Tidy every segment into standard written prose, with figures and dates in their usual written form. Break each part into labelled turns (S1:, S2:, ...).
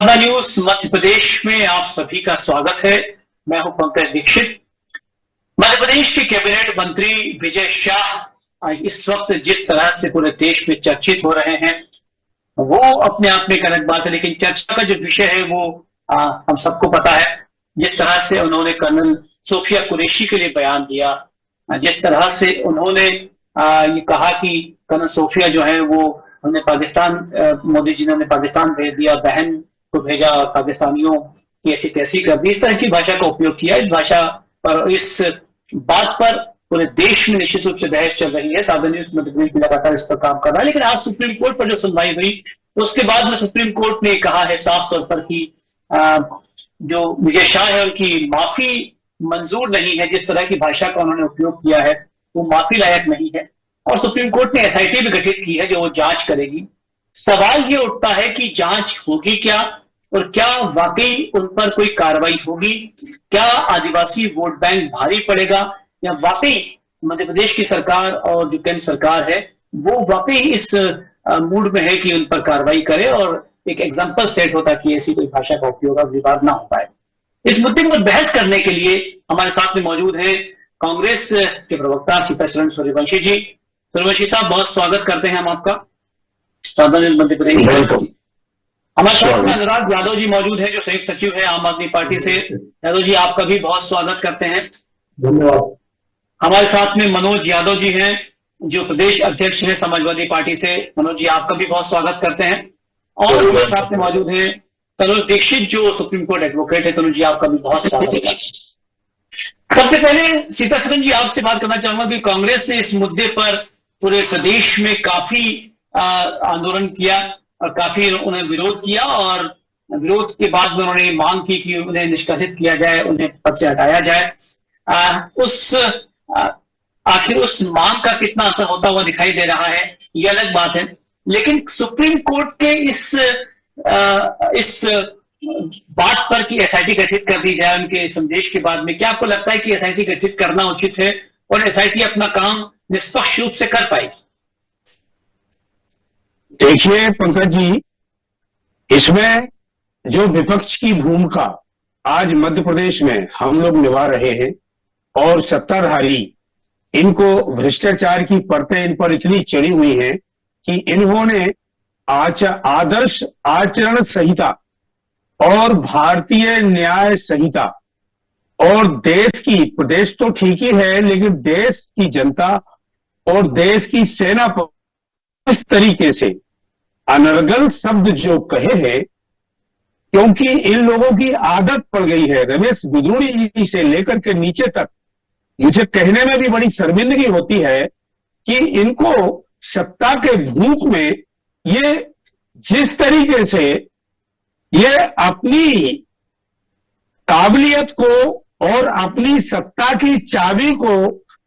S1: साधना news Madhya Pradesh में आप सभी का स्वागत है। मैं हूं पंकज दीक्षित। मध्य प्रदेश के कैबिनेट मंत्री विजय शाह इस वक्त जिस तरह से पूरे देश में चर्चित हो रहे हैं वो अपने आप में एक अलग बात है, लेकिन चर्चा का जो विषय है वो हम सबको पता है। जिस तरह से उन्होंने कर्नल सोफिया कुरैशी के लिए बयान दिया, जिस तरह से उन्होंने ये कहा कि कर्नल सोफिया जो है वो उन्हें पाकिस्तान, मोदी जी ने उन्हें पाकिस्तान भेज दिया, बहन को भेजा, पाकिस्तानियों की ऐसी तैसी कर दी, इस तरह की भाषा का उपयोग किया। इस भाषा पर, इस बात पर पूरे देश में निश्चित रूप से बहस चल रही है। साधना न्यूज मध्य प्रदेश में लगातार इस पर काम कर रहा है, लेकिन आज सुप्रीम कोर्ट पर जो सुनवाई हुई उसके बाद में सुप्रीम कोर्ट ने कहा है साफ तौर पर कि जो विजय शाह है उनकी माफी मंजूर नहीं है। जिस तरह की भाषा का उन्होंने उपयोग किया है वो माफी लायक नहीं है, और सुप्रीम कोर्ट ने एसआईटी भी गठित की है जो वो जांच करेगी। सवाल ये उठता है कि जांच होगी क्या, और क्या वाकई उन पर कोई कार्रवाई होगी? क्या आदिवासी वोट बैंक भारी पड़ेगा, या वाकई मध्य प्रदेश की सरकार और जो केंद्र सरकार है वो वाकई इस मूड में है कि उन पर कार्रवाई करे और एक एग्जाम्पल सेट होता कि ऐसी कोई भाषा का उपयोग अब विवाद ना हो पाए। इस मुद्दे पर बहस करने के लिए हमारे साथ में मौजूद है कांग्रेस के प्रवक्ता सीतासरण सूर्यवंशी जी। सूर्यवंशी साहब, बहुत स्वागत करते हैं हम आपका साधना न्यूज मध्य प्रदेश। हमारे साथ में अनुराग यादव जी मौजूद है जो संयुक्त सचिव है आम आदमी पार्टी से। यादव जी, आपका भी बहुत स्वागत करते हैं।
S2: धन्यवाद।
S1: हमारे साथ में मनोज यादव जी हैं जो प्रदेश अध्यक्ष हैं समाजवादी पार्टी से। मनोज जी, आपका भी बहुत स्वागत करते हैं। और हमारे साथ में मौजूद है तनुज दीक्षित जो सुप्रीम कोर्ट एडवोकेट है। तनुज जी, आपका भी बहुत स्वागत है। सबसे पहले सीतासरण जी, आपसे बात करना चाहूंगा कि कांग्रेस ने इस मुद्दे पर पूरे प्रदेश में काफी आंदोलन किया और काफी उन्हें विरोध किया, और विरोध के बाद में उन्होंने मांग की कि उन्हें निष्कासित किया जाए, उन्हें पद से हटाया जाए। आखिर उस मांग का कितना असर होता हुआ दिखाई दे रहा है ये अलग बात है, लेकिन सुप्रीम कोर्ट के इस बात पर कि एसआईटी गठित कर दी जाए उनके संदेश के बाद में, क्या आपको लगता है कि एसआईटी गठित करना उचित है और एसआईटी अपना काम निष्पक्ष रूप से कर पाएगी?
S2: देखिए पंकज जी, इसमें जो विपक्ष की भूमिका आज मध्य प्रदेश में हम लोग निभा रहे हैं और सत्ताधारी इनको भ्रष्टाचार की परतें इन पर इतनी चढ़ी हुई हैं कि इन्होंने आदर्श आचरण संहिता और भारतीय न्याय संहिता और देश की, प्रदेश तो ठीक ही है लेकिन देश की जनता और देश की सेना पर इस तरीके से अनर्गल शब्द जो कहे हैं, क्योंकि इन लोगों की आदत पड़ गई है, रमेश बिदूड़ी जी से लेकर के नीचे तक, मुझे कहने में भी बड़ी शर्मिंदगी होती है कि इनको सत्ता के भूख में ये जिस तरीके से ये अपनी काबिलियत को और अपनी सत्ता की चाबी को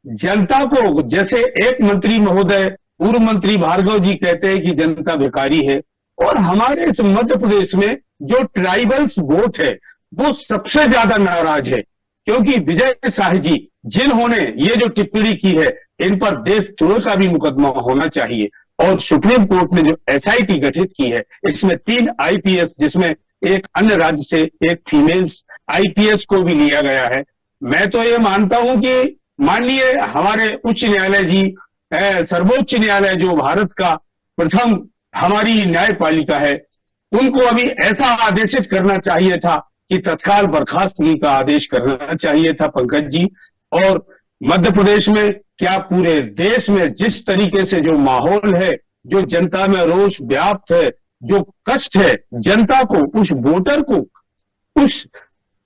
S2: जनता को, जैसे एक मंत्री महोदय पूर्व मंत्री भार्गव जी कहते हैं कि जनता भिखारी है, और हमारे इस मध्य प्रदेश में जो ट्राइबल्स वोट है वो सबसे ज्यादा नाराज है, क्योंकि विजय शाह जी जिन्होंने ये जो टिप्पणी की है इन पर देशद्रोह का भी मुकदमा होना चाहिए। और सुप्रीम कोर्ट ने जो एसआईटी गठित की है इसमें 3 आईपीएस, जिसमें एक अन्य राज्य से एक फीमेल्स आईपीएस को भी लिया गया है। मैं तो ये मानता हूं कि माननीय हमारे उच्च न्यायालय जी, सर्वोच्च न्यायालय जो भारत का प्रथम हमारी न्यायपालिका है, उनको अभी ऐसा आदेशित करना चाहिए था कि तत्काल बर्खास्तगी का आदेश करना चाहिए था पंकज जी। और मध्य प्रदेश में क्या पूरे देश में जिस तरीके से जो माहौल है, जो जनता में रोष व्याप्त है, जो कष्ट है जनता को, उस वोटर को, उस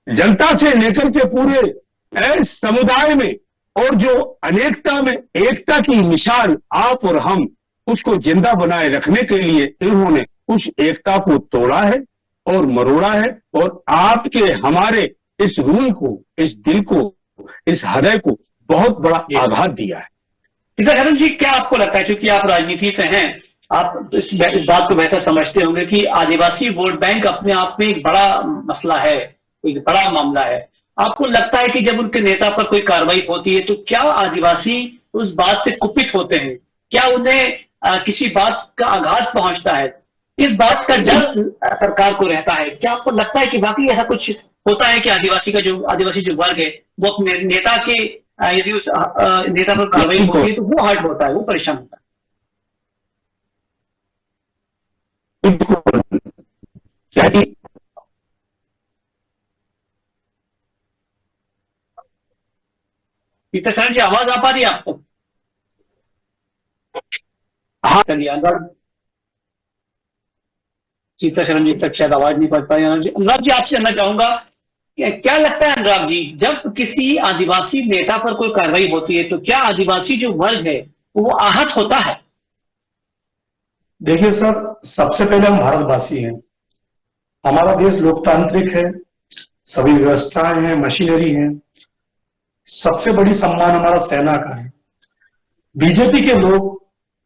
S2: जनता से लेकर के पूरे समुदाय में, और जो अनेकता में एकता की मिसाल आप और हम, उसको जिंदा बनाए रखने के लिए इन्होंने उस एकता को तोड़ा है और मरोड़ा है, और आपके हमारे इस रूह को, इस दिल को, इस हृदय को बहुत बड़ा आघात दिया है।
S1: सीतासरण जी, क्या आपको लगता है, क्योंकि आप राजनीति से हैं, आप इस बात को बेहतर समझते होंगे कि आदिवासी वोट बैंक अपने आप में एक बड़ा मसला है, एक बड़ा मामला है। आपको लगता है कि जब उनके नेता पर कोई कार्रवाई होती है तो क्या आदिवासी उस बात से कुपित होते हैं? क्या उन्हें किसी बात का आघात पहुंचता है? इस बात का डर सरकार को रहता है। क्या आपको लगता है कि वाकई ऐसा कुछ होता है कि आदिवासी जो वर्ग है वो अपने नेता के यदि उस नेता पर कार्रवाई होती है तो वो हर्ट होता है, वो परेशान होता
S2: है? बिल्कुल। क्या कि
S1: शरण जी, आवाज आ पा रही है आपको?
S2: हाँ,
S1: चलिए अनुराग, शरण जी तक शायद आवाज नहीं पहुंच पाई। अनुराग जी आपसे जानना चाहूंगा क्या लगता है अनुराग जी, जब किसी आदिवासी नेता पर कोई कार्रवाई होती है तो क्या आदिवासी जो वर्ग है वो आहत होता है?
S3: देखिए सर, सबसे पहले हम भारतवासी हैं। हमारा देश लोकतांत्रिक है, सभी व्यवस्थाएं हैं, मशीनरी है। सबसे बड़ी सम्मान हमारा सेना का है। बीजेपी के लोग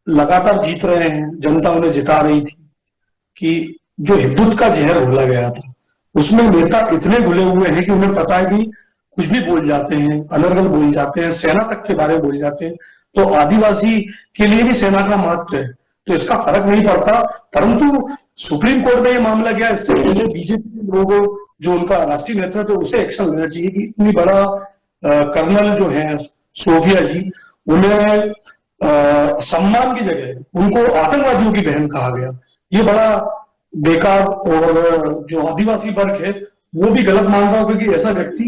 S3: लगातार जीत रहे हैं, जनता उन्हें जिता रही थी कि जो हिंदुत्व का जहर घोला गया था उसमें नेता इतने घुले हुए हैं कि उन्हें पता है कि कुछ भी बोल जाते हैं, अनर्गल बोल जाते हैं, सेना तक के बारे में बोल जाते हैं। तो आदिवासी के लिए भी सेना का महत्व है, तो इसका फर्क नहीं पड़ता। परंतु सुप्रीम कोर्ट में ये मामला गया, इससे पहले बीजेपी के लोगों जो उनका राष्ट्रीय नेतृत्व है उसे एक्शन लेना चाहिए कि इतनी बड़ा कर्नल जो है सोफिया जी, उन्हें सम्मान की जगह उनको आतंकवादियों की बहन कहा गया। ये बड़ा बेकार, और जो आदिवासी वर्ग है वो भी गलत मान रहा हो क्योंकि ऐसा व्यक्ति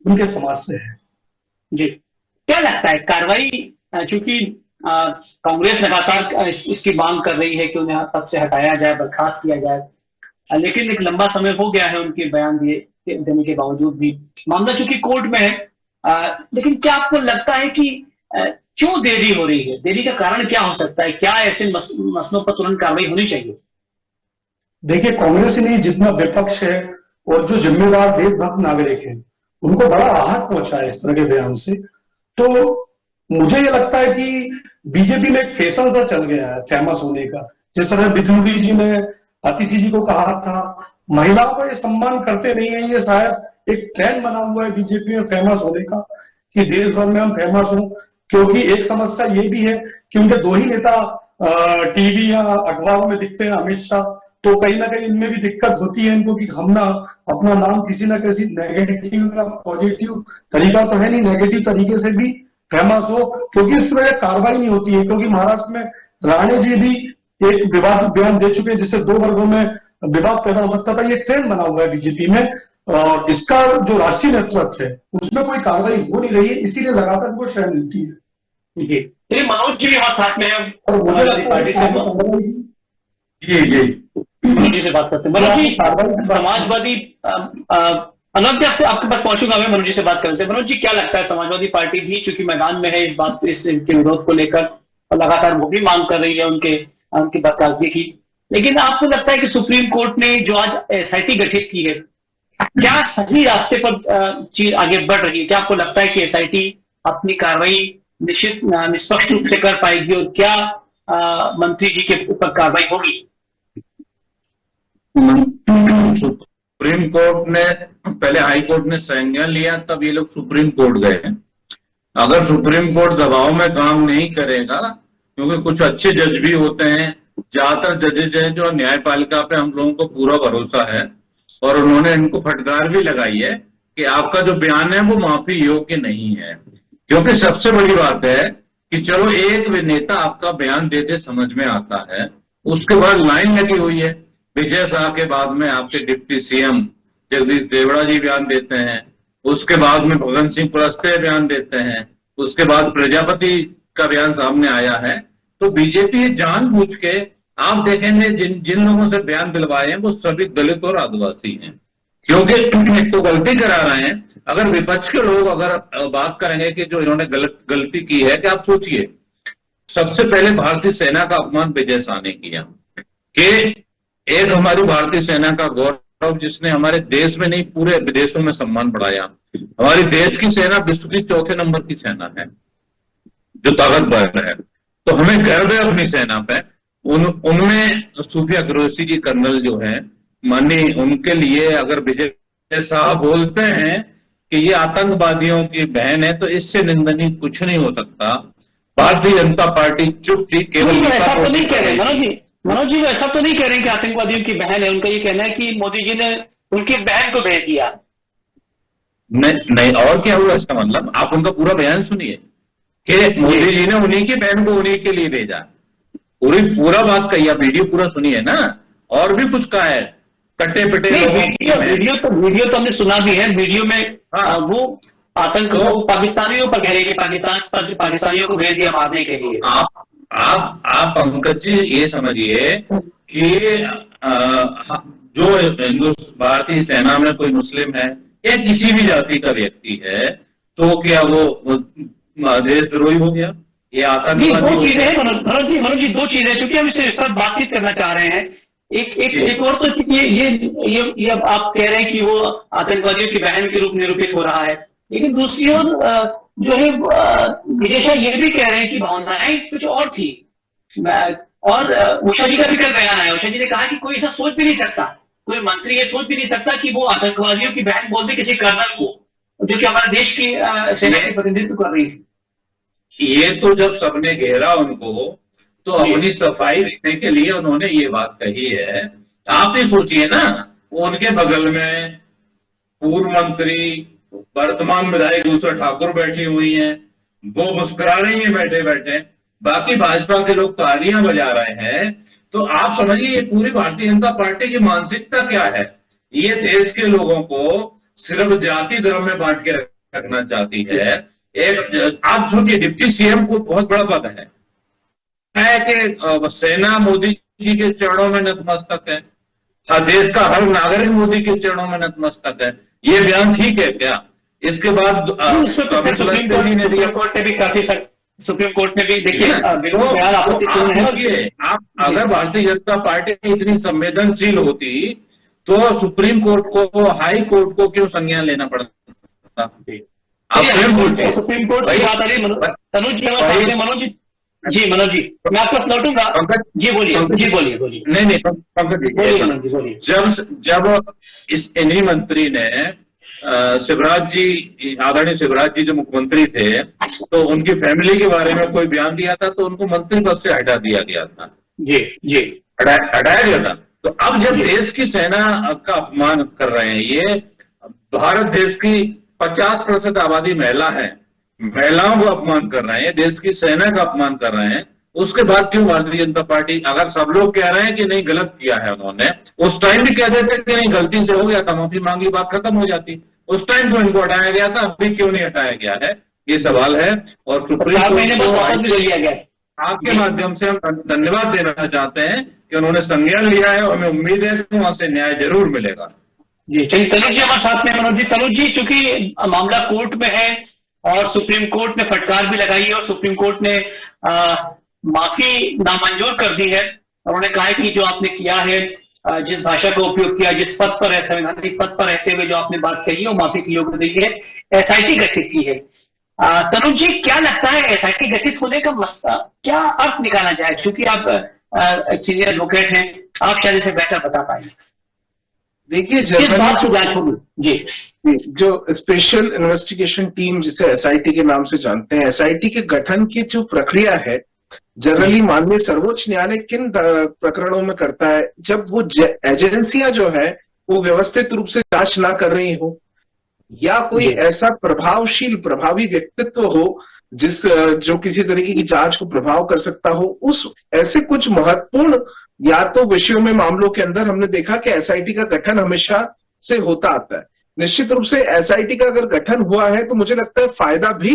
S3: उनके समाज से है।
S1: जी, क्या लगता है कार्रवाई, चूंकि कांग्रेस लगातार इसकी मांग कर रही है कि उन्हें पद से हटाया जाए, बर्खास्त किया जाए, लेकिन एक लंबा समय हो गया है उनके बयान देने के बावजूद भी, मामला चूंकि कोर्ट में है, लेकिन क्या आपको लगता है कि क्यों देरी हो रही है? देरी का कारण क्या हो सकता है? क्या ऐसे मसलों पर तुरंत कार्रवाई होनी चाहिए?
S3: देखिए, कांग्रेस ने जितना विपक्ष है और जो जिम्मेदार देशभक्त नागरिक हैं उनको बड़ा आहत पहुंचा है इस तरह के बयान से। तो मुझे ये लगता है कि बीजेपी में एक फैशन सा चल गया है फेमस होने का। जिस तरह बिजनौरी जी ने आतिशी जी को कहा था, महिलाओं को ये सम्मान करते नहीं है, ये शायद एक ट्रेंड बना हुआ है बीजेपी में फेमस होने का कि देश भर में हम फेमस हों। क्योंकि एक समस्या ये भी है कि उनके दो ही नेता टीवी या अखबारों में दिखते हैं, अमित शाह, तो कहीं ना कहीं इनमें भी दिक्कत होती है इनको कि हम ना अपना नाम किसी ना किसी नेगेटिव या पॉजिटिव तरीका तो है नहीं, नेगेटिव तरीके से भी फेमस हो, क्योंकि इस पर कार्रवाई नहीं होती है। क्योंकि महाराष्ट्र में राणे जी भी एक विवादित बयान दे चुके हैं जिससे दो वर्गों में विवाद पैदा हो सकता था। ये ट्रेंड बना हुआ है बीजेपी में, और इसका जो राष्ट्रीय नेतृत्व है उसमें कोई कार्रवाई हो नहीं रही है, इसीलिए लगातार वो श्रेय मिलती है।
S1: जी, मनोज जी भी हमारे साथ में है
S3: और
S1: समाजवादी पार्टी से।
S3: जी
S1: मनोज जी से बात करते हैं। मनोज जी, समाजवादी अनुराग जी से आपके पास पहुंचूंगा मैं, मनोज जी से बात करने से। मनोज जी, क्या लगता है, समाजवादी पार्टी भी चूंकि मैदान में है इसके विरोध को लेकर, और लगातार वो भी मांग कर रही है उनकी बर्खास्तगी की, लेकिन आपको लगता है कि सुप्रीम कोर्ट ने जो आज एसआईटी गठित की है, क्या सही रास्ते पर चीज आगे बढ़ रही है? क्या आपको लगता है कि एसआईटी अपनी कार्रवाई निष्पक्ष रूप से कर पाएगी, और क्या मंत्री जी के ऊपर कार्रवाई होगी?
S4: सुप्रीम कोर्ट ने पहले हाई कोर्ट ने संज्ञान लिया, तब ये लोग सुप्रीम कोर्ट गए हैं। अगर सुप्रीम कोर्ट दबाव में काम नहीं करेगा, क्योंकि कुछ अच्छे जज भी होते हैं, ज्यादातर जजेज हैं जो न्यायपालिका पे हम लोगों को पूरा भरोसा है, और उन्होंने इनको फटकार भी लगाई है कि आपका जो बयान है वो माफी योग्य नहीं है। क्योंकि सबसे बड़ी बात है कि चलो एक नेता आपका बयान देते समझ में आता है, उसके बाद लाइन लगी हुई है, विजय शाह के बाद में आपके डिप्टी सीएम जगदीश देवड़ा जी बयान देते हैं, उसके बाद में भगत सिंह कुलस्ते बयान देते हैं, उसके बाद प्रजापति का बयान सामने आया है। तो बीजेपी जानबूझ के, आप देखेंगे जिन लोगों से बयान दिलवाए हैं वो सभी दलित और आदिवासी हैं, क्योंकि एक तो गलती करा रहे हैं। अगर विपक्ष के लोग अगर बात करेंगे कि जो इन्होंने गलती की है, कि आप सोचिए, सबसे पहले भारतीय सेना का अपमान विजय शाह ने किया कि एक हमारी भारतीय सेना का गौरव, जिसने हमारे देश में नहीं पूरे विदेशों में सम्मान बढ़ाया। हमारी देश की सेना विश्व की 4थे नंबर की सेना है जो ताकतवर है, तो हमें गर्व है अपनी सेना पे। उनमें सूफिया कुरैशी जी कर्नल जो है, मानी उनके लिए अगर विजय शाह बोलते हैं कि ये आतंकवादियों की बहन है, तो इससे निंदनीय कुछ नहीं हो सकता। भारतीय जनता पार्टी चुप थी, केवल
S1: ऐसा तो नहीं कह रहे मनोज जी, मनोज जी वो ऐसा तो नहीं कह रहे हैं कि आतंकवादियों की बहन है, उनका ये कहना है कि मोदी जी ने उनकी बहन को भेज दिया।
S4: नहीं नहीं, और क्या हुआ इसका मतलब? आप उनका पूरा बयान सुनिए कि मोदी जी ने उन्हीं की बहन को उन्हीं के लिए भेजा। पूरा बात कही, आप वीडियो पूरा सुनिए ना। और भी कुछ कहा है, कट्टे पिटे
S1: वीडियो तो हमने सुना भी है। वीडियो में
S4: हाँ।
S1: वो आतंक को पाकिस्तानियों पर कह रहे हैं कि पाकिस्तानियों को भेज दिया मारने के लिए।
S4: आप पंकज जी ये समझिए कि जो भारतीय सेना में कोई मुस्लिम है या किसी भी जाति का व्यक्ति है, तो क्या वो देशद्रोही हो गया? ये आतंकवादी?
S1: दो चीजें हैं मनोज जी, दो चीजें, क्योंकि हम इस पर बातचीत करना चाह रहे हैं। एक और तो ये अब आप कह रहे हैं कि वो आतंकवादियों की बहन के रूप निरूपित हो रहा है, लेकिन दूसरी ओर जो है विजय शाह ये भी कह रहे हैं कि भावनाएं कुछ और थी। और उषा जी का भी कल बयान आया, उषा जी ने कहा कि कोई ऐसा सोच भी नहीं सकता, कोई मंत्री ये सोच भी नहीं सकता कि वो आतंकवादियों की बहन बोल दे किसी कर्नल को, जो कि हमारे देश की सेना के प्रतिनिधित्व कर रही थी।
S4: ये तो जब सबने घेरा उनको, तो अपनी सफाई रखने के लिए उन्होंने ये बात कही है। आप ही सोचिए ना, उनके बगल में पूर्व मंत्री, वर्तमान विधायक दूसरा ठाकुर बैठी हुई हैं, वो मुस्कुरा रही हैं बैठे बैठे, बाकी भाजपा के लोग तालियां बजा रहे हैं। तो आप समझिए ये पूरी भारतीय जनता पार्टी की मानसिकता क्या है। ये देश के लोगों को सिर्फ जाति धर्म में बांट के रखना चाहती है। एक आप सोचिए, डिप्टी सीएम को बहुत बड़ा पद है कि सेना मोदी जी के चरणों में नतमस्तक है, देश का हर नागरिक मोदी के चरणों में नतमस्तक है। ये बयान ठीक है क्या? इसके बाद
S1: सुप्रीम कोर्ट ने भी देखिए
S4: बयान आपत्तिपूर्ण है। आप अगर भारतीय जनता पार्टी इतनी संवेदनशील होती तो सुप्रीम कोर्ट को, हाई कोर्ट को क्यों संज्ञान लेना पड़ता? सुप्रीम कोर्ट की बात आ रही तनुज जी, मनोज जी मैं आपको लौटूंगा। जी बोलिए। नहीं पंकज जी बोलिए। जब इस इन्हीं मंत्री ने शिवराज जी, आदरणीय शिवराज जी जो मुख्यमंत्री थे, तो उनकी फैमिली के बारे में कोई बयान दिया था, तो उनको मंत्री पद से हटा दिया गया था।
S1: जी
S4: हटाया गया था। तो अब जब देश की सेना का अपमान कर रहे हैं, ये भारत देश की 50% आबादी महिला है, महिलाओं को अपमान कर रहे हैं, देश की सेना का अपमान कर रहे हैं, उसके बाद क्यों भारतीय जनता पार्टी, अगर सब लोग कह रहे हैं कि नहीं गलत किया है उन्होंने, उस टाइम भी कह देते कि नहीं गलती से हो गया था, माफी मांगी, बात खत्म हो जाती। उस टाइम तो इनको हटाया गया था, अभी क्यों नहीं हटाया गया है, ये सवाल है। और सुप्रीम कोर्ट को लिया गया। आपके माध्यम से हम धन्यवाद देना चाहते हैं कि उन्होंने संज्ञान लिया है, और हमें उम्मीद है कि वहां से न्याय जरूर मिलेगा।
S1: जी चलिए, तनुज जी हमारे साथ में। तनुज जी चूंकि मामला कोर्ट में है और सुप्रीम कोर्ट ने फटकार भी लगाई है और सुप्रीम कोर्ट ने माफी नामंजूर कर दी है, और उन्होंने कहा है कि जो आपने किया है, जिस भाषा का उपयोग किया, जिस पद पर, संवैधानिक पद पर रहते हुए जो आपने बात कही है, वो माफी की योग्य नहीं है, एसआईटी गठित की है। तनुज जी क्या लगता है एसआईटी गठित होने का क्या अर्थ निकाला जाए? क्योंकि आप सीनियर एडवोकेट हैं, आप शायद इसे बेहतर बता पाएंगे।
S2: देखिए,
S1: किस बात की जांच होगी? जी,
S2: जो स्पेशल इन्वेस्टिगेशन टीम जिसे एसआईटी के नाम से जानते हैं, एसआईटी के गठन की जो प्रक्रिया है, जनरली माननीय सर्वोच्च न्यायालय किन प्रकरणों में करता है? जब वो एजेंसियां जो है वो व्यवस्थित रूप से जांच ना कर रही हो, या कोई ऐसा प्रभावशील प्रभावी व्यक्तित्व हो जो किसी तरीके की जांच को प्रभाव कर सकता हो, उस ऐसे कुछ महत्वपूर्ण या तो विषयों में, मामलों के अंदर हमने देखा कि एसआईटी का गठन हमेशा से होता आता है। निश्चित रूप से एसआईटी का अगर गठन हुआ है तो मुझे लगता है फायदा भी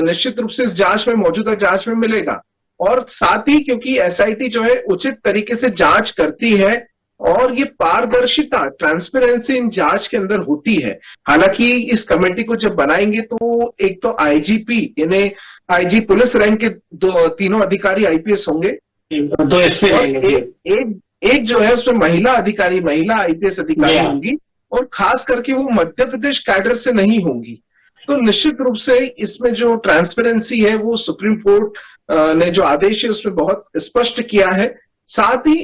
S2: निश्चित रूप से इस जांच में, मौजूदा जांच में मिलेगा। और साथ ही क्योंकि एसआईटी जो है उचित तरीके से जांच करती है और ये पारदर्शिता, ट्रांसपेरेंसी इन जांच के अंदर होती है। हालांकि इस कमेटी को जब बनाएंगे तो एक तो आईजीपी यानी आईजी पुलिस रैंक के तीनों अधिकारी आईपीएस होंगे,
S1: दो एसपी रहेंगे,
S2: एक जो है उसमें महिला अधिकारी, महिला आईपीएस अधिकारी होंगी, और खास करके वो मध्य प्रदेश कैडर से नहीं होंगी। तो निश्चित रूप से इसमें जो ट्रांसपेरेंसी है वो सुप्रीम कोर्ट ने जो आदेश है उसमें बहुत स्पष्ट किया है। साथ ही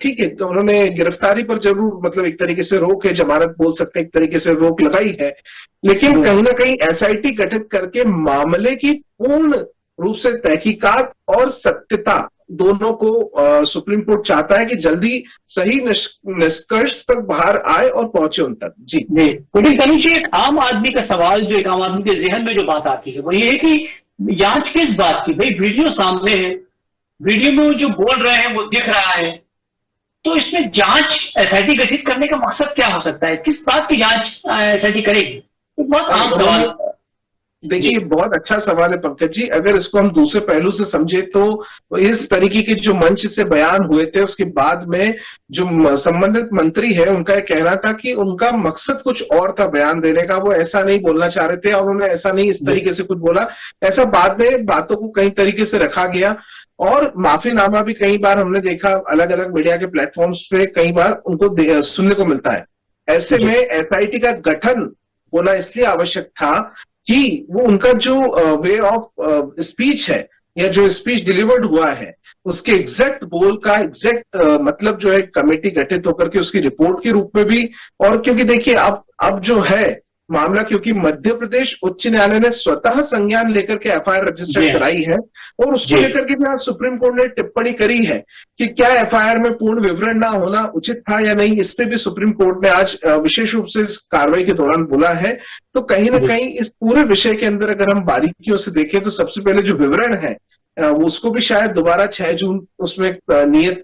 S2: ठीक है, तो उन्होंने गिरफ्तारी पर जरूर मतलब एक तरीके से रोक है, जमानत बोल सकते हैं, एक तरीके से रोक लगाई है, लेकिन कहीं ना कहीं एसआईटी गठित करके मामले की पूर्ण रूप से तहकीकात और सत्यता
S5: दोनों को सुप्रीम कोर्ट चाहता है कि जल्दी सही निष्कर्ष तक बाहर आए और पहुंचे उन तक। जी
S1: लेकिन तनुज जी, एक आम आदमी का सवाल जो एक आम आदमी के जहन में जो बात आती है वो ये है कि जांच किस बात की? भाई वीडियो सामने है, वीडियो में वो जो बोल रहे हैं वो दिख रहा है, तो इसमें जांच एसआईटी गठित करने का मकसद क्या हो सकता है? किस बात की जांच एसआईटी करेगी? तो बहुत आम सवाल।
S5: देखिए, बहुत अच्छा सवाल है पंकज जी। अगर इसको हम दूसरे पहलू से समझे तो इस तरीके के जो मंच से बयान हुए थे उसके बाद में जो संबंधित मंत्री है उनका यह कहना था कि उनका मकसद कुछ और था बयान देने का, वो ऐसा नहीं बोलना चाह रहे थे और उन्होंने ऐसा नहीं इस तरीके से कुछ बोला। ऐसा बाद में बातों को कई तरीके से रखा गया और माफीनामा भी कई बार हमने देखा अलग अलग मीडिया के प्लेटफॉर्म्स पे कई बार उनको सुनने को मिलता है। ऐसे में एसआईटी का गठन होना इसलिए आवश्यक था कि वो उनका जो वे ऑफ स्पीच है या जो स्पीच डिलीवर्ड हुआ है उसके एग्जैक्ट बोल का एग्जैक्ट मतलब जो है कमेटी गठित होकर के उसकी रिपोर्ट के रूप में भी। और क्योंकि देखिए अब जो है मामला, क्योंकि मध्य प्रदेश उच्च न्यायालय ने स्वतः संज्ञान लेकर के एफआईआर रजिस्टर्ड कराई है और उसको लेकर के भी आज सुप्रीम कोर्ट ने टिप्पणी करी है कि क्या एफआईआर में पूर्ण विवरण ना होना उचित था या नहीं, इस पे भी सुप्रीम कोर्ट ने आज विशेष रूप से इस कार्रवाई के दौरान बोला है। तो कहीं ना कहीं इस पूरे विषय के अंदर अगर हम बारीकियों से देखें तो सबसे पहले जो विवरण है उसको भी शायद दोबारा 6 जून उसमें नियत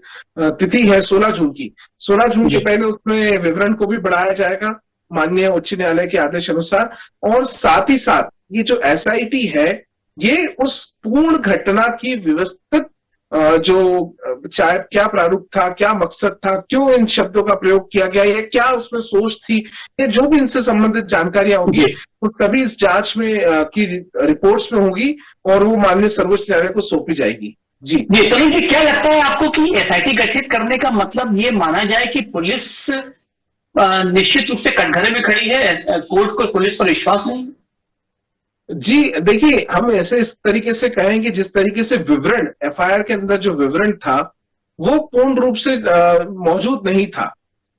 S5: तिथि है 16 जून की, 16 जून के पहले उसमें विवरण को भी बढ़ाया जाएगा माननीय उच्च न्यायालय के आदेश अनुसार। और साथ ही साथ ये जो एसआईटी है ये उस पूर्ण घटना की व्यवस्थित जो चाहे क्या प्रारूप था, क्या मकसद था, क्यों इन शब्दों का प्रयोग किया गया, या क्या उसमें सोच थी, या जो भी इनसे संबंधित जानकारियां होंगी वो सभी इस जांच में की रिपोर्ट्स में होगी और वो माननीय सर्वोच्च न्यायालय को सौंपी जाएगी। जी
S1: तनुज जी, क्या लगता है आपको कि एसआईटी गठित करने का मतलब ये माना जाए कि पुलिस निश्चित रूप से कटघरे में खड़ी है, कोर्ट को पुलिस पर विश्वास नहीं?
S5: जी देखिए, हम ऐसे इस तरीके से कहेंगे जिस तरीके से विवरण एफआईआर के अंदर जो विवरण था वो पूर्ण रूप से मौजूद नहीं था।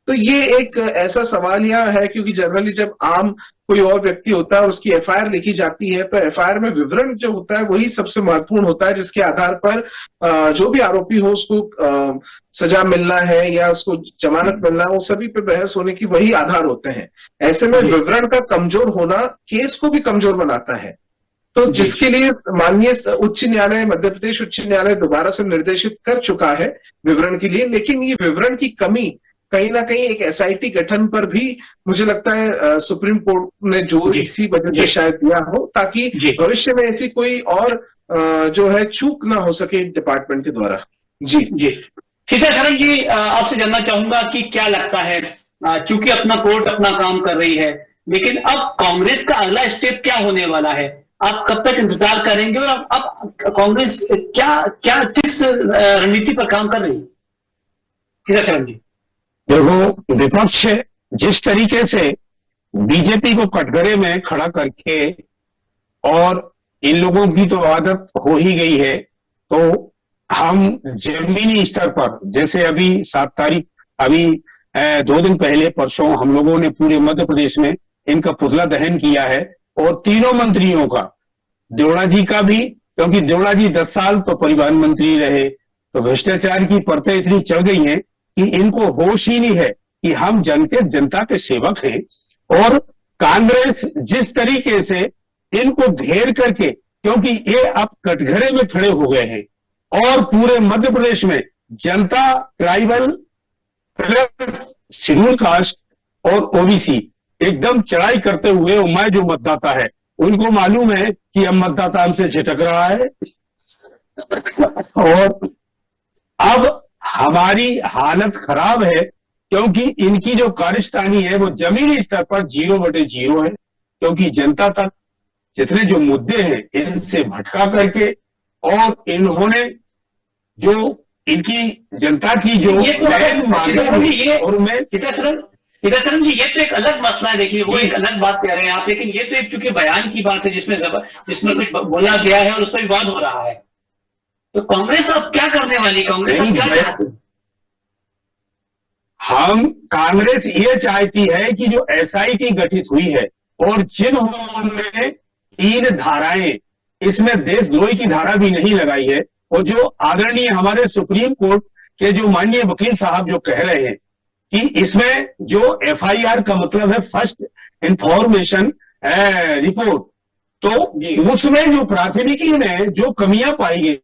S5: तो ये एक ऐसा सवाल यहाँ है क्योंकि जनरली जब आम कोई और व्यक्ति होता है और उसकी एफआईआर लिखी जाती है तो एफआईआर में विवरण जो होता है वही सबसे महत्वपूर्ण होता है, जिसके आधार पर जो भी आरोपी हो उसको सजा मिलना है या उसको जमानत मिलना है, वो सभी पे बहस होने की वही आधार होते हैं। ऐसे में विवरण का कमजोर होना केस को भी कमजोर बनाता है। तो जिसके लिए माननीय उच्च न्यायालय, मध्य प्रदेश उच्च न्यायालय दोबारा से निर्देशित कर चुका है विवरण के लिए, लेकिन ये विवरण की कमी कहीं ना कहीं एक एसआईटी गठन पर भी मुझे लगता है सुप्रीम कोर्ट ने जोर इसी वजह से शायद दिया हो ताकि भविष्य में ऐसी कोई और जो है चूक ना हो सके डिपार्टमेंट के द्वारा। जी
S1: ठीक है शरण जी, आपसे जानना चाहूंगा कि क्या लगता है, चूंकि अपना कोर्ट अपना काम कर रही है, लेकिन अब कांग्रेस का अगला स्टेप क्या होने वाला है? आप कब तक इंतजार करेंगे और अब कांग्रेस किस रणनीति पर काम कर रही है? ठीक है शरण जी।
S2: देखो, विपक्ष जिस तरीके से बीजेपी को कटघरे में खड़ा करके, और इन लोगों की तो आदत हो ही गई है, तो हम जमीनी स्तर पर जैसे अभी 7 तारीख, अभी 2 दिन पहले परसों हम लोगों ने पूरे मध्य प्रदेश में इनका पुतला दहन किया है और तीनों मंत्रियों का, देवड़ा जी का भी, क्योंकि देवड़ा जी 10 साल तो परिवहन मंत्री रहे, तो भ्रष्टाचार की परतें इतनी चढ़ गई हैं कि इनको होश ही नहीं है कि हम जनता के सेवक हैं। और कांग्रेस जिस तरीके से इनको घेर करके, क्योंकि ये अब कटघरे में खड़े हो गए हैं और पूरे मध्य प्रदेश में जनता, ट्राइबल, शेड्यूल कास्ट और ओबीसी एकदम चढ़ाई करते हुए, मैं जो मतदाता है उनको मालूम है कि अब मतदाता हमसे झटक रहा है और अब हमारी हालत खराब है क्योंकि इनकी जो कार्यस्तानी है वो जमीनी स्तर पर 0/0 है, क्योंकि जनता तक जितने जो मुद्दे हैं इनसे भटका करके, और इन्होंने जो इनकी जनता की जो
S1: और मैं शरण जी, ये तो एक अलग मसला है, देखिए वो एक अलग बात कह रहे हैं आप, लेकिन ये तो एक चूंकि बयान की बात है जिसमें कुछ बोला गया है और उस पर विवाद हो रहा है, तो कांग्रेस अब क्या करने वाली? कांग्रेस अब क्या चाहती?
S2: कांग्रेस ये चाहती है कि जो एसआईटी गठित हुई है और जिन्होंने 3 धाराएं, इसमें देशद्रोही की धारा भी नहीं लगाई है, और जो आदरणीय हमारे सुप्रीम कोर्ट के जो माननीय वकील साहब जो कह रहे हैं कि इसमें जो एफआईआर का मतलब है फर्स्ट इंफॉर्मेशन रिपोर्ट, तो उसमें जो प्राथमिकी में जो कमियां पाई गई,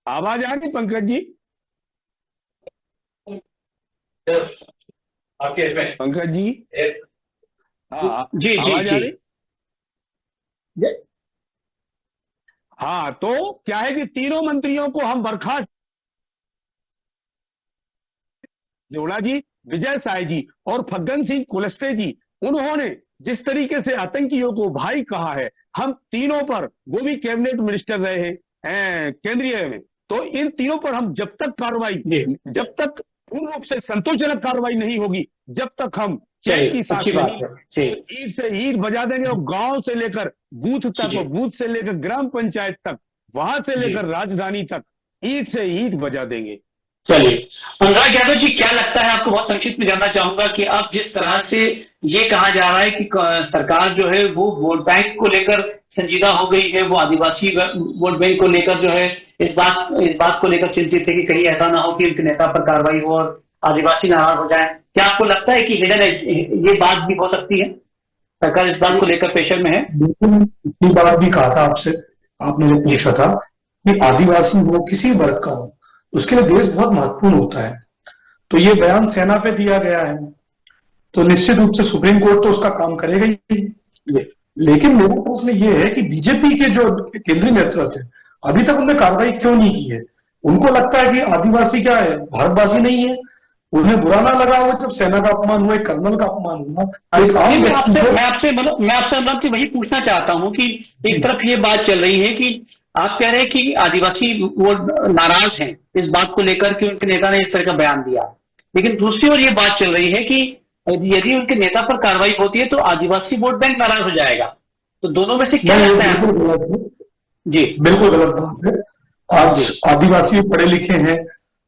S2: आवाज आ रही पंकज जी?
S1: आपके इसमें
S2: पंकज जी, हाँ
S1: जी जी
S2: आवाज आ
S1: जी
S2: रही? हाँ, तो क्या है कि तीनों मंत्रियों को हम बर्खास्त, जोड़ा जी, विजय साय जी और फग्गन सिंह कुलस्ते जी, उन्होंने जिस तरीके से आतंकियों को भाई कहा है, हम तीनों पर, वो भी कैबिनेट मिनिस्टर रहे हैं केंद्रीय में, तो इन तीनों पर हम जब तक कार्रवाई, जब तक पूर्ण रूप से संतोषजनक कार्रवाई नहीं होगी, जब तक हम चैन की सांस
S1: अच्छी बात
S2: नहीं,
S1: है जी
S2: ईंट से ईंट बजा देंगे और गांव से लेकर बूथ तक
S1: जी
S2: और बूथ से लेकर ग्राम पंचायत तक, वहां से लेकर राजधानी तक ईंट से ईंट बजा देंगे।
S1: चलिए, अनुराग यादव जी, क्या लगता है आपको? बहुत संक्षिप्त में जानना चाहूंगा कि अब जिस तरह से ये कहा जा रहा है कि सरकार जो है वो वोट बैंक को लेकर संजीदा हो गई है, वो आदिवासी वोट बैंक को लेकर जो है इस बात को लेकर चिंतित है कि कहीं ऐसा ना हो कि उनके नेता पर कार्रवाई हो और आदिवासी नाराज हो जाए। क्या आपको लगता है कि हिडन ये बात भी हो सकती है, सरकार इस बात को लेकर प्रेशर में है?
S3: बिल्कुल, ये बात भी कहा था आपसे, आपने जो पूछा था कि आदिवासी हो किसी वर्ग का हो, उसके लिए देश बहुत महत्वपूर्ण होता है। तो ये बयान सेना पे दिया गया है, तो निश्चित रूप से सुप्रीम कोर्ट तो उसका काम करेगा ही। लेकिन मेरा प्रश्न ये है कि बीजेपी के जो केंद्रीय नेतृत्व है, अभी तक उन्होंने कार्रवाई क्यों नहीं की है? उनको लगता है कि आदिवासी क्या है, भारतवासी नहीं है। उन्हें बुरा ना लगा हो जब सेना का अपमान हुआ, एक कर्नल का अपमान हुआ।
S1: मैं आपसे अनुराग जी वही पूछना चाहता हूं कि एक तरफ ये बात चल रही है कि आप कह रहे हैं कि आदिवासी वो नाराज हैं इस बात को लेकर कि उनके नेता ने इस तरह का बयान दिया, लेकिन दूसरी ओर ये बात चल रही है कि यदि उनके नेता पर कार्रवाई होती है तो आदिवासी वोट बैंक नाराज हो जाएगा। तो दोनों में से क्या लगता है?
S3: बिल्कुल गलत है
S1: जी,
S3: बिल्कुल गलत बात है। आज आदिवासी पढ़े लिखे हैं,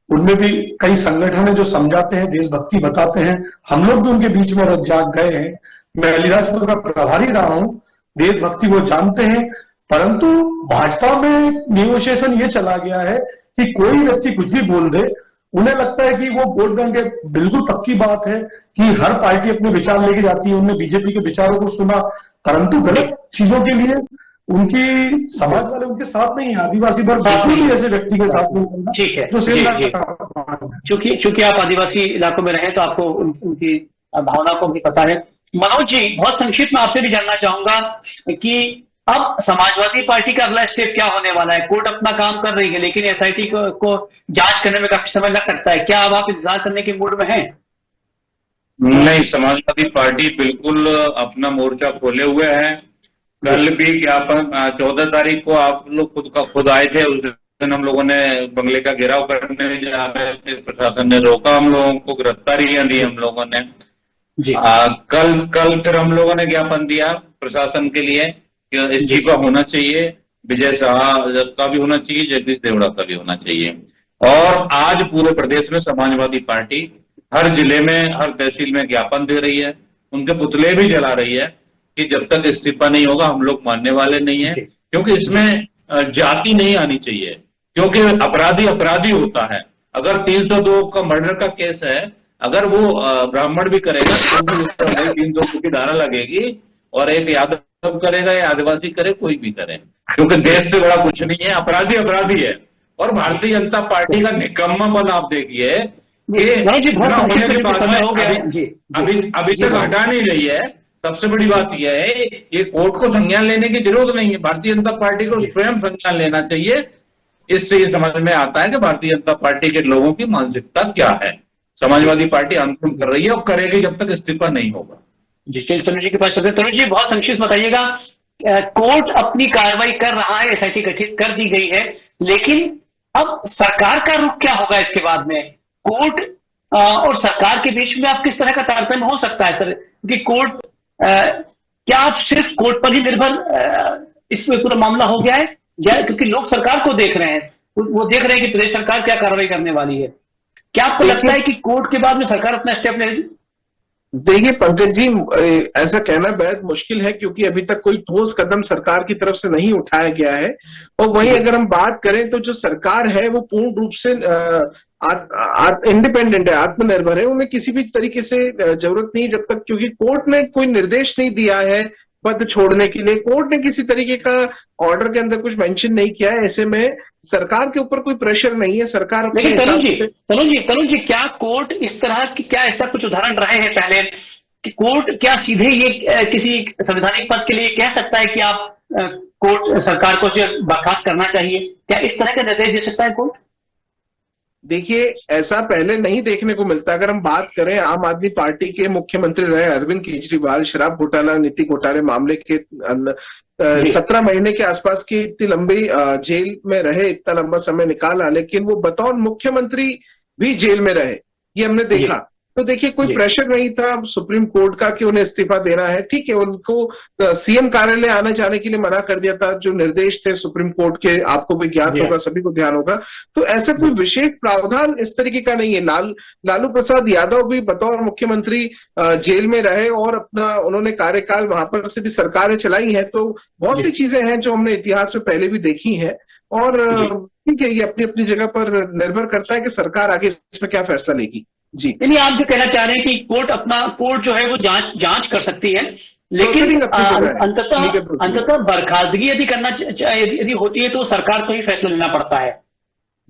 S3: उनमें भी कई संगठन है जो समझाते हैं, देशभक्ति बताते हैं। हम लोग भी उनके बीच में जाग गए हैं। मैं अलीराजपुर का प्रभारी रहा हूं, देशभक्ति वो जानते हैं। परंतु भाजपा में निगोशिएशन ये चला गया है कि कोई व्यक्ति कुछ भी बोल दे, उन्हें लगता है कि वो वोट बैंक है। बिल्कुल पक्की बात है कि हर पार्टी अपने विचार लेके जाती है, उन्होंने बीजेपी के विचारों को सुना, परंतु गलत चीजों के लिए उनकी समाज वाले उनके साथ नहीं है। आदिवासी वर्ग बिल्कुल भी ऐसे व्यक्ति के साथ नहीं,
S1: ठीक है,
S3: जो सेना
S1: चूंकि आप आदिवासी इलाकों में रहे तो आपको उनकी भावना को भी पता है। मनोज जी, बहुत संक्षिप्त में आपसे भी जानना चाहूंगा कि अब समाजवादी पार्टी का अगला स्टेप क्या होने वाला है? कोर्ट अपना काम कर रही है, लेकिन एसआईटी को जांच करने में काफी समय लग सकता है। क्या अब आप इंतजार करने के मूड में हैं?
S4: नहीं, समाजवादी पार्टी बिल्कुल अपना मोर्चा खोले हुए है। कल भी ज्ञापन 14 तारीख को आप लोग खुद आए थे, उस दिन हम लोगों ने बंगले का घेराव करने जा रहे थे, प्रशासन ने रोका, हम लोगों को गिरफ्तारियां दी हम लोगों ने। कल फिर हम लोगों ने ज्ञापन दिया प्रशासन के लिए कि इस्तीफा होना चाहिए, विजय शाह का भी होना चाहिए, जगदीश देवड़ा का भी होना चाहिए। और आज पूरे प्रदेश में समाजवादी पार्टी हर जिले में, हर तहसील में ज्ञापन दे रही है, उनके पुतले भी जला रही है कि जब तक इस्तीफा नहीं होगा हम लोग मानने वाले नहीं है। क्योंकि इसमें जाति नहीं आनी चाहिए, क्योंकि अपराधी अपराधी होता है। अगर 302 का मर्डर का केस है, अगर वो ब्राह्मण भी करेगा तो भी उसका 302 की धारा लगेगी, और एक यादव करेगा या आदिवासी करे, कोई भी करे, क्योंकि देश से बड़ा कुछ नहीं है। अपराधी अपराधी है। और भारतीय जनता पार्टी का निकम्मापन आप देखिए
S1: मनोज जी बहुत संक्षिप्त में समय हो गया है जी।
S4: अभी तक हटा नहीं रही है। सबसे बड़ी बात यह है, ये कोर्ट को संज्ञान लेने की जरूरत नहीं है, भारतीय जनता पार्टी को स्वयं संज्ञान लेना चाहिए। इससे ये समझ में आता है कि भारतीय जनता पार्टी के लोगों की मानसिकता क्या है। समाजवादी पार्टी आंदोलन कर रही है और करेगी जब तक इस्तीफा नहीं होगा।
S1: जी, चलिए तनुज जी के पास चलते हैं। तनुज जी बहुत संक्षिप्त बताइएगा, कोर्ट अपनी कार्रवाई कर रहा है, एसआईटी गठित कर दी गई है, लेकिन अब सरकार का रुख क्या होगा इसके बाद में? कोर्ट और सरकार के बीच में आप किस तरह का तारतम्य हो सकता है सर? क्योंकि कोर्ट क्या आप सिर्फ कोर्ट पर ही निर्भर इसमें पूरा मामला हो गया है, क्योंकि लोग सरकार को देख रहे हैं, वो देख रहे हैं कि प्रदेश सरकार क्या कार्रवाई करने वाली है। क्या आपको लगता है कि कोर्ट के बाद में सरकार अपना स्टेप लेगी?
S5: देखिए पंकज जी, ऐसा कहना बेहद मुश्किल है क्योंकि अभी तक कोई ठोस कदम सरकार की तरफ से नहीं उठाया गया है। और वहीं अगर हम बात करें तो जो सरकार है वो पूर्ण रूप से इंडिपेंडेंट है, आत्मनिर्भर है, उन्हें किसी भी तरीके से जरूरत नहीं जब तक, क्योंकि कोर्ट ने कोई निर्देश नहीं दिया है पद छोड़ने के लिए, कोर्ट ने किसी तरीके का ऑर्डर के अंदर कुछ मेंशन नहीं किया है, ऐसे में सरकार के ऊपर कोई प्रेशर नहीं है। सरकार
S1: लेकिन तनुज जी क्या कोर्ट इस तरह की, क्या ऐसा कुछ उदाहरण रहे हैं पहले कि कोर्ट क्या सीधे ये किसी संवैधानिक पद के लिए कह सकता है कि आप कोर्ट सरकार को बर्खास्त करना चाहिए? क्या इस तरह का निर्देश दे सकता है कोर्ट?
S5: देखिए ऐसा पहले नहीं देखने को मिलता। अगर हम बात करें आम आदमी पार्टी के मुख्यमंत्री रहे अरविंद केजरीवाल, शराब घोटाला नीति घोटाले मामले के 17 महीने के आसपास की इतनी लंबी जेल में रहे, इतना लंबा समय निकाला, लेकिन वो बतौर मुख्यमंत्री भी जेल में रहे, ये हमने देखा। तो देखिए कोई प्रेशर नहीं था सुप्रीम कोर्ट का कि उन्हें इस्तीफा देना है। ठीक है, उनको सीएम कार्यालय आने जाने के लिए मना कर दिया था, जो निर्देश थे सुप्रीम कोर्ट के, आपको भी ज्ञात होगा, सभी को ध्यान होगा। तो ऐसा कोई विशेष प्रावधान इस तरीके का नहीं है। लालू प्रसाद यादव भी बतौर मुख्यमंत्री जेल में रहे और अपना उन्होंने कार्यकाल वहां पर से भी सरकारें चलाई है। तो बहुत सी चीजें हैं जो हमने इतिहास में पहले भी देखी है। और ठीक है, ये अपनी अपनी जगह पर निर्भर करता है कि सरकार आगे इसमें क्या फैसला लेगी। जी,
S1: यानी आप जो कहना चाह रहे हैं कि कोर्ट जो है वो जांच कर सकती है, लेकिन अंततः बर्खास्तगी यदि यदि होती है तो सरकार को ही फैसला लेना पड़ता है।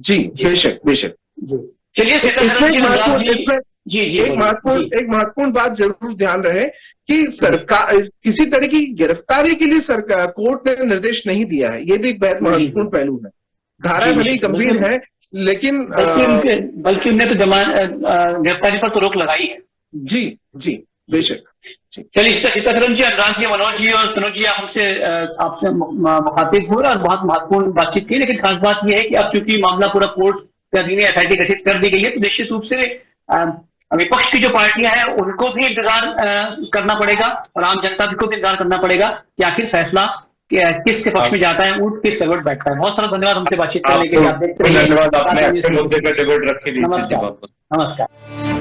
S5: जी बेशक बेशक।
S1: चलिए
S5: एक महत्वपूर्ण बात जरूर ध्यान रहे कि सरकार किसी तरह की गिरफ्तारी के लिए सरकार कोर्ट ने निर्देश नहीं दिया है, ये भी एक बहुत महत्वपूर्ण पहलू है। धारा भले गंभीर है लेकिन
S1: बल्कि उन्हें तो गिरफ्तारी पर तो रोक लगाई है।
S5: जी बेशक।
S1: चलिए सीतासरन जी, अनुराग जी, मनोज जी और तनुज जी, आपसे मुखातिब हुए और बहुत महत्वपूर्ण बातचीत की। लेकिन खास बात यह है कि अब चूंकि मामला पूरा कोर्ट के अधीन एसआईटी गठित कर दी गई है तो निश्चित रूप से विपक्ष की जो पार्टियां हैं उनको भी इंतजार करना पड़ेगा और आम जनता को भी इंतजार करना पड़ेगा कि आखिर फैसला किसके पक्ष में जाता है, ऊंट किस तरफ बैठता है। बहुत सारा धन्यवाद हमसे बातचीत करने के लिए। आप देखते रहिए।
S4: धन्यवाद, आपने अच्छे मुद्दे पर डिबेट रखी।
S1: नमस्कार।